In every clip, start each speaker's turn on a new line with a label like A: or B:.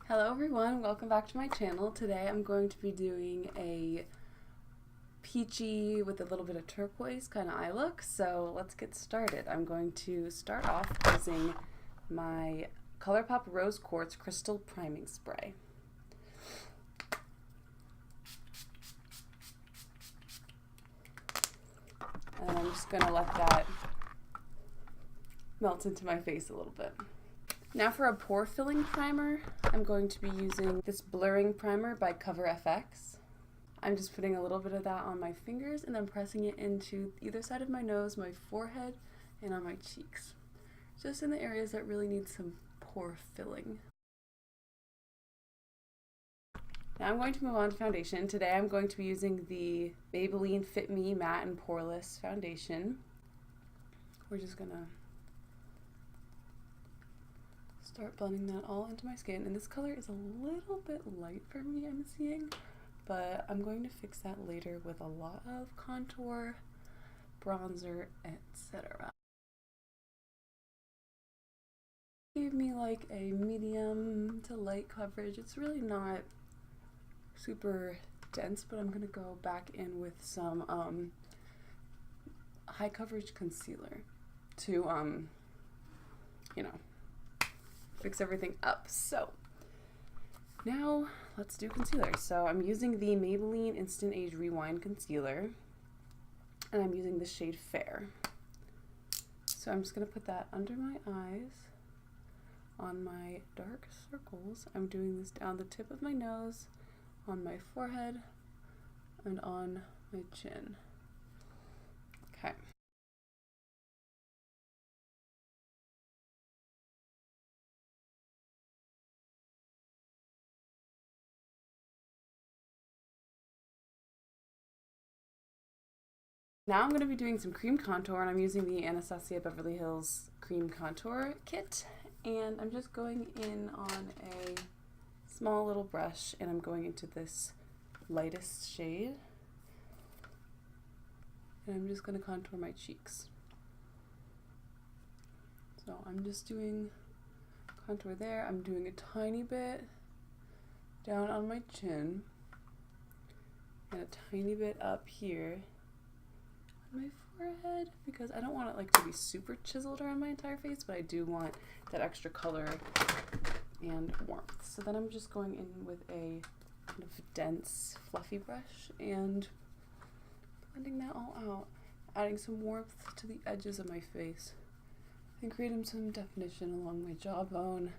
A: Hello everyone, welcome back to my channel. Today I'm going to be doing a peachy with a little bit of turquoise kind of eye look, so let's get started. I'm going to start off using my ColourPop Rose Quartz Crystal Priming Spray. And I'm just going to let that melt into my face a little bit. Now for a pore filling primer, I'm going to be using this blurring primer by CoverFX. I'm just putting a little bit of that on my fingers and then pressing it into either side of my nose, my forehead, and on my cheeks. Just in the areas that really need some pore filling. Now I'm going to move on to foundation. Today I'm going to be using the Maybelline Fit Me Matte and Poreless Foundation. We're just gonna start blending that all into my skin, and this color is a little bit light for me, I'm seeing, but I'm going to fix that later with a lot of contour, bronzer, etc. Gave me like a medium to light coverage. It's really not super dense, but I'm gonna go back in with some high coverage concealer to you know, fix everything up. So now let's do concealer. So I'm using the Maybelline Instant Age Rewind Concealer, and I'm using the shade Fair. So I'm just going to put that under my eyes, on my dark circles. I'm doing this down the tip of my nose, on my forehead, and on my chin. Okay. Now I'm going to be doing some cream contour, and I'm using the Anastasia Beverly Hills Cream Contour Kit, and I'm just going in on a small little brush, and I'm going into this lightest shade, and I'm just going to contour my cheeks. So I'm just doing contour there. I'm doing a tiny bit down on my chin, and a tiny bit up here my forehead, because I don't want it like to be super chiseled around my entire face, but I do want that extra color and warmth. So then I'm just going in with a kind of dense fluffy brush and blending that all out, adding some warmth to the edges of my face and creating some definition along my jawbone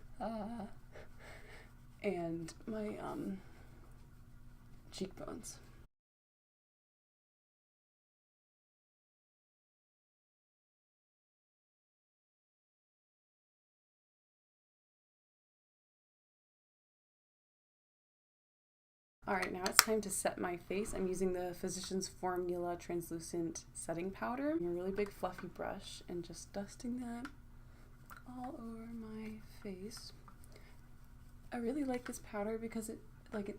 A: and my cheekbones. Alright, now it's time to set my face. I'm using the Physicians Formula Translucent Setting Powder. A really big fluffy brush and just dusting that all over my face. I really like this powder because it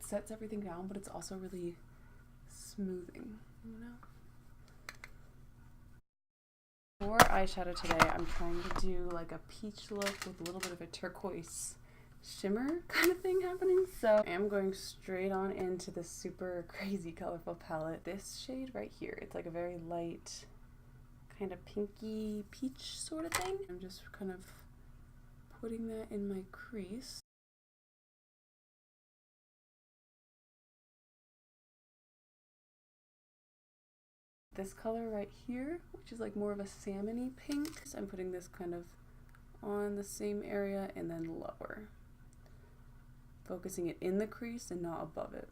A: sets everything down, but it's also really smoothing, you know? For eyeshadow today, I'm trying to do like a peach look with a little bit of a turquoise shimmer kind of thing happening. So I am going straight on into this super crazy colorful palette. This shade right here, it's like a very light kind of pinky peach sort of thing. I'm just kind of putting that in my crease. This color right here, which is like more of a salmony pink, so I'm putting this kind of on the same area and then lower, focusing it in the crease and not above it.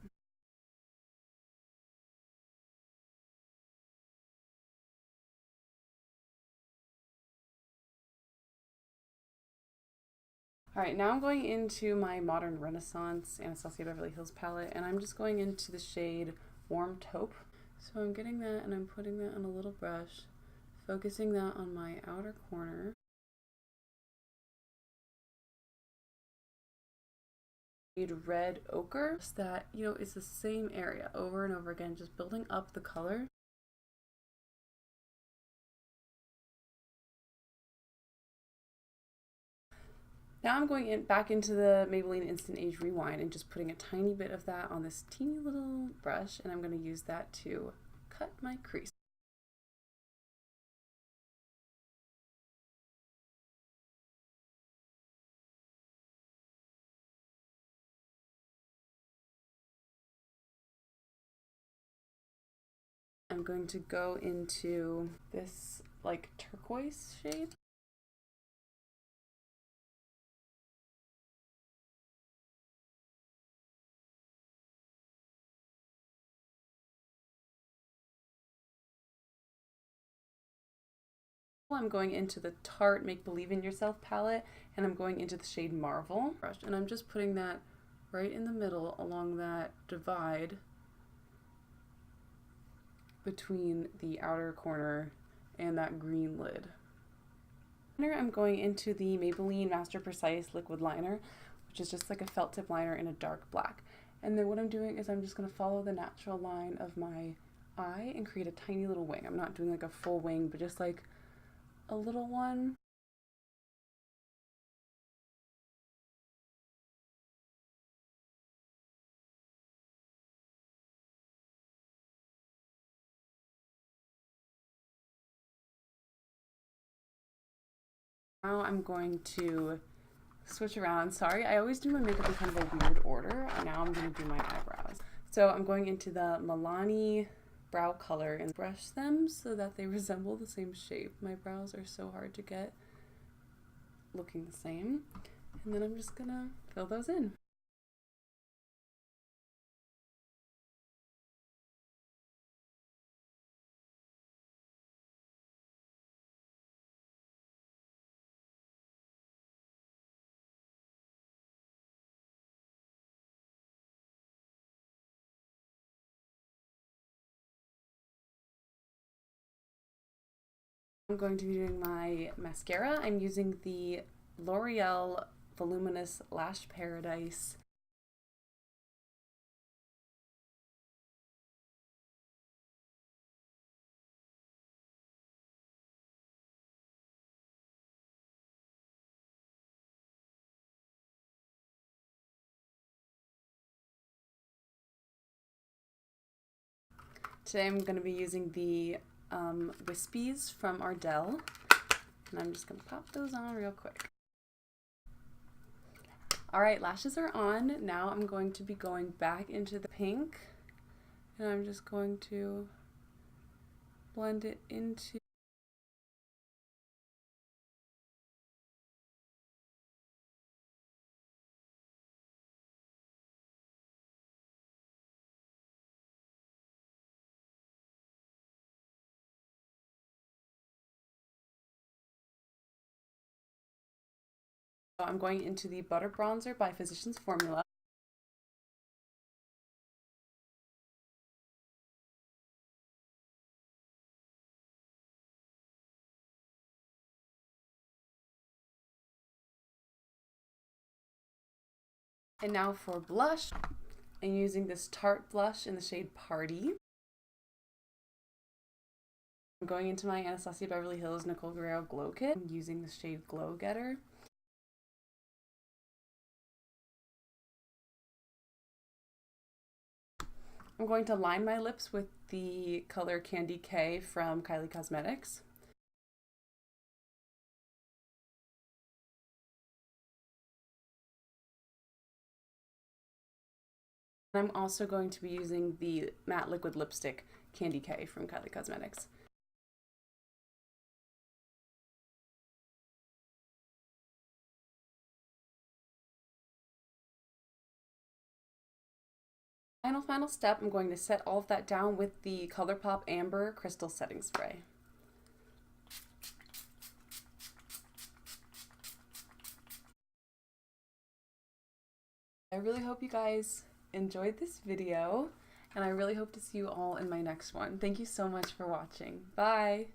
A: Alright, now I'm going into my Modern Renaissance Anastasia Beverly Hills palette, and I'm just going into the shade Warm Taupe. So I'm getting that and I'm putting that on a little brush, focusing that on my outer corner. Red Ochre, that, you know, it's the same area over and over again, just building up the color. Now I'm going back into the Maybelline Instant Age Rewind and just putting a tiny bit of that on this teeny little brush, and I'm going to use that to cut my crease. I'm going to go into this like turquoise shade. I'm going into the Tarte Make Believe in Yourself palette, and I'm going into the shade Marvel brush, and I'm just putting that right in the middle along that divide between the outer corner and that green lid. I'm going into the Maybelline Master Precise Liquid Liner, which is just like a felt tip liner in a dark black. And then what I'm doing is I'm just going to follow the natural line of my eye and create a tiny little wing. I'm not doing like a full wing, but just like a little one. Now I'm going to switch around. Sorry, I always do my makeup in kind of a weird order. Now I'm going to do my eyebrows. So I'm going into the Milani brow color and brush them so that they resemble the same shape. My brows are so hard to get looking the same. And then I'm just going to fill those in. I'm going to be doing my mascara. I'm using the L'Oreal Voluminous Lash Paradise. Today I'm going to be using the Wispies from Ardell, and I'm just going to pop those on real quick. Alright, lashes are on. Now I'm going to be going back into the pink, and I'm just going to blend it into I'm going into the Butter Bronzer by Physicians Formula. And now for blush, I'm using this Tarte blush in the shade Party. I'm going into my Anastasia Beverly Hills Nicole Guerrero Glow Kit. I'm using the shade Glow Getter. I'm going to line my lips with the color Candy K from Kylie Cosmetics. I'm also going to be using the matte liquid lipstick Candy K from Kylie Cosmetics. Final step, I'm going to set all of that down with the ColourPop Amber Crystal Setting Spray. I really hope you guys enjoyed this video, and I really hope to see you all in my next one. Thank you so much for watching. Bye!